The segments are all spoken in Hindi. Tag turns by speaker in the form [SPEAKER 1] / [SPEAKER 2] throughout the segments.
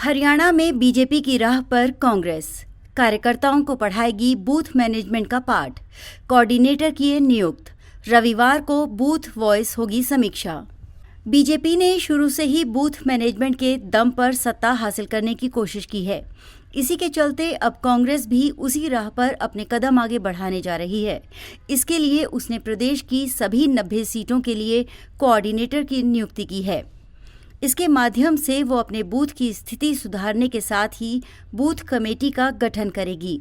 [SPEAKER 1] हरियाणा में बीजेपी की राह पर कांग्रेस कार्यकर्ताओं को पढ़ाएगी बूथ मैनेजमेंट का पाठ। कोऑर्डिनेटर किए नियुक्त। रविवार को बूथ वॉइस होगी समीक्षा। बीजेपी ने शुरू से ही बूथ मैनेजमेंट के दम पर सत्ता हासिल करने की कोशिश की है। इसी के चलते अब कांग्रेस भी उसी राह पर अपने कदम आगे बढ़ाने जा रही है। इसके लिए उसने प्रदेश की सभी 90 सीटों के लिए कोऑर्डिनेटर की नियुक्ति की है। इसके माध्यम से वो अपने बूथ की स्थिति सुधारने के साथ ही बूथ कमेटी का गठन करेगी।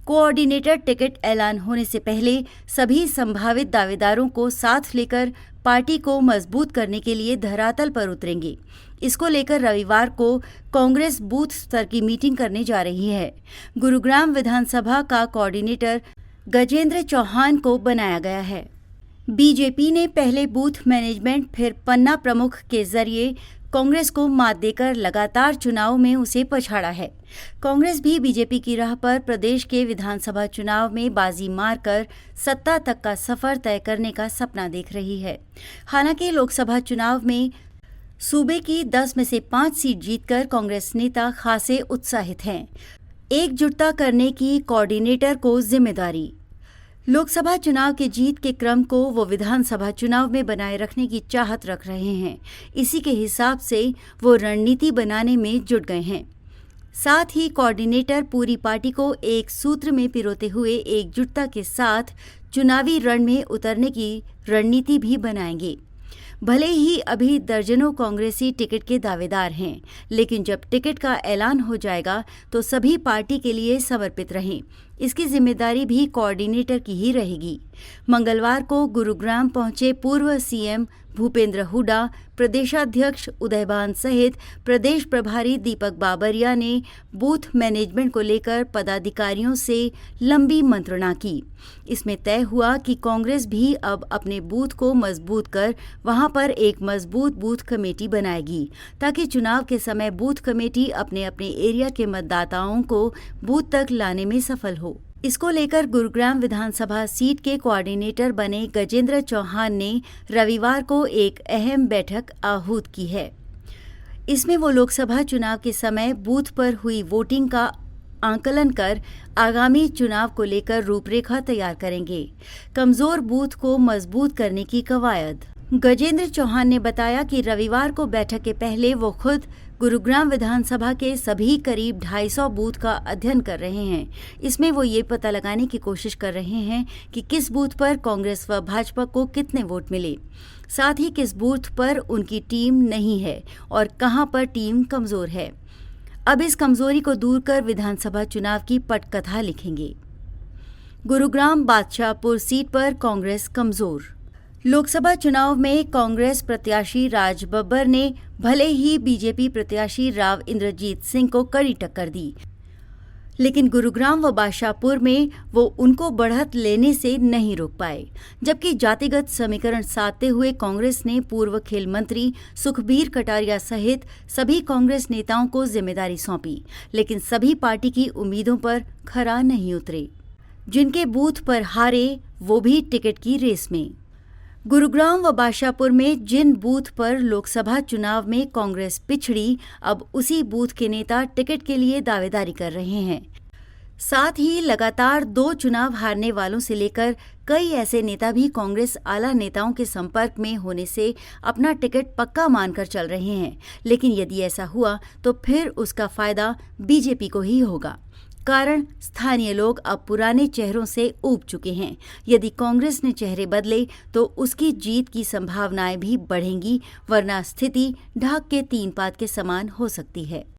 [SPEAKER 1] कोऑर्डिनेटर टिकट ऐलान होने से पहले सभी संभावित दावेदारों को साथ लेकर पार्टी को मजबूत करने के लिए धरातल पर उतरेंगे। इसको लेकर रविवार को कांग्रेस बूथ स्तर की मीटिंग करने जा रही है। गुरुग्राम विधानसभा का कोऑर्डिनेटर गजेंद्र चौहान को बनाया गया है। बीजेपी ने पहले बूथ मैनेजमेंट फिर पन्ना प्रमुख के जरिए कांग्रेस को मात देकर लगातार चुनाव में उसे पछाड़ा है। कांग्रेस भी बीजेपी की राह पर प्रदेश के विधानसभा चुनाव में बाजी मारकर सत्ता तक का सफर तय करने का सपना देख रही है। हालांकि लोकसभा चुनाव में सूबे की 10 में से 5 सीट जीतकर कांग्रेस नेता खासे उत्साहित हैं। एकजुटता करने की कोऑर्डिनेटर को जिम्मेदारी। लोकसभा चुनाव के जीत के क्रम को वो विधानसभा चुनाव में बनाए रखने की चाहत रख रहे हैं। इसी के हिसाब से वो रणनीति बनाने में जुट गए हैं। साथ ही कोऑर्डिनेटर पूरी पार्टी को एक सूत्र में पिरोते हुए एकजुटता के साथ चुनावी रण में उतरने की रणनीति भी बनाएंगे। भले ही अभी दर्जनों कांग्रेसी टिकट के दावेदार हैं, लेकिन जब टिकट का ऐलान हो जाएगा तो सभी पार्टी के लिए समर्पित रहें। इसकी जिम्मेदारी भी कोऑर्डिनेटर की ही रहेगी। मंगलवार को गुरुग्राम पहुंचे पूर्व सीएम भूपेंद्र हुड्डा, प्रदेशाध्यक्ष उदयभान सहित प्रदेश प्रभारी दीपक बाबरिया ने बूथ मैनेजमेंट को लेकर पदाधिकारियों से लंबी मंत्रणा की। इसमें तय हुआ कि कांग्रेस भी अब अपने बूथ को मजबूत कर वहां पर एक मजबूत बूथ कमेटी बनाएगी, ताकि चुनाव के समय बूथ कमेटी अपने अपने एरिया के मतदाताओं को बूथ तक लाने में सफल हो। इसको लेकर गुरुग्राम विधानसभा सीट के कोऑर्डिनेटर बने गजेंद्र चौहान ने रविवार को एक अहम बैठक आहूत की है। इसमें वो लोकसभा चुनाव के समय बूथ पर हुई वोटिंग का आंकलन कर आगामी चुनाव को लेकर रूपरेखा तैयार करेंगे। कमजोर बूथ को मजबूत करने की कवायद। गजेंद्र चौहान ने बताया कि रविवार को बैठक के पहले वो खुद गुरुग्राम विधानसभा के सभी करीब 250 बूथ का अध्ययन कर रहे हैं। इसमें वो ये पता लगाने की कोशिश कर रहे हैं कि किस बूथ पर कांग्रेस व भाजपा को कितने वोट मिले, साथ ही किस बूथ पर उनकी टीम नहीं है और कहां पर टीम कमजोर है। अब इस कमजोरी को दूर कर विधानसभा चुनाव की पटकथा लिखेंगे। गुरुग्राम बादशाहपुर सीट पर कांग्रेस कमजोर। लोकसभा चुनाव में कांग्रेस प्रत्याशी राज बब्बर ने भले ही बीजेपी प्रत्याशी राव इंद्रजीत सिंह को कड़ी टक्कर दी, लेकिन गुरुग्राम व बादशाहपुर में वो उनको बढ़त लेने से नहीं रोक पाए। जबकि जातिगत समीकरण साधते हुए कांग्रेस ने पूर्व खेल मंत्री सुखबीर कटारिया सहित सभी कांग्रेस नेताओं को जिम्मेदारी सौंपी, लेकिन सभी पार्टी की उम्मीदों पर खरा नहीं उतरे। जिनके बूथ पर हारे वो भी टिकट की रेस में। गुरुग्राम व बादशाहपुर में जिन बूथ पर लोकसभा चुनाव में कांग्रेस पिछड़ी, अब उसी बूथ के नेता टिकट के लिए दावेदारी कर रहे हैं। साथ ही लगातार 2 चुनाव हारने वालों से लेकर कई ऐसे नेता भी कांग्रेस आला नेताओं के संपर्क में होने से अपना टिकट पक्का मानकर चल रहे हैं। लेकिन यदि ऐसा हुआ तो फिर उसका फायदा बीजेपी को ही होगा। कारण स्थानीय लोग अब पुराने चेहरों से ऊब चुके हैं। यदि कांग्रेस ने चेहरे बदले तो उसकी जीत की संभावनाएं भी बढ़ेंगी, वरना स्थिति ढाक के 3 पात के समान हो सकती है।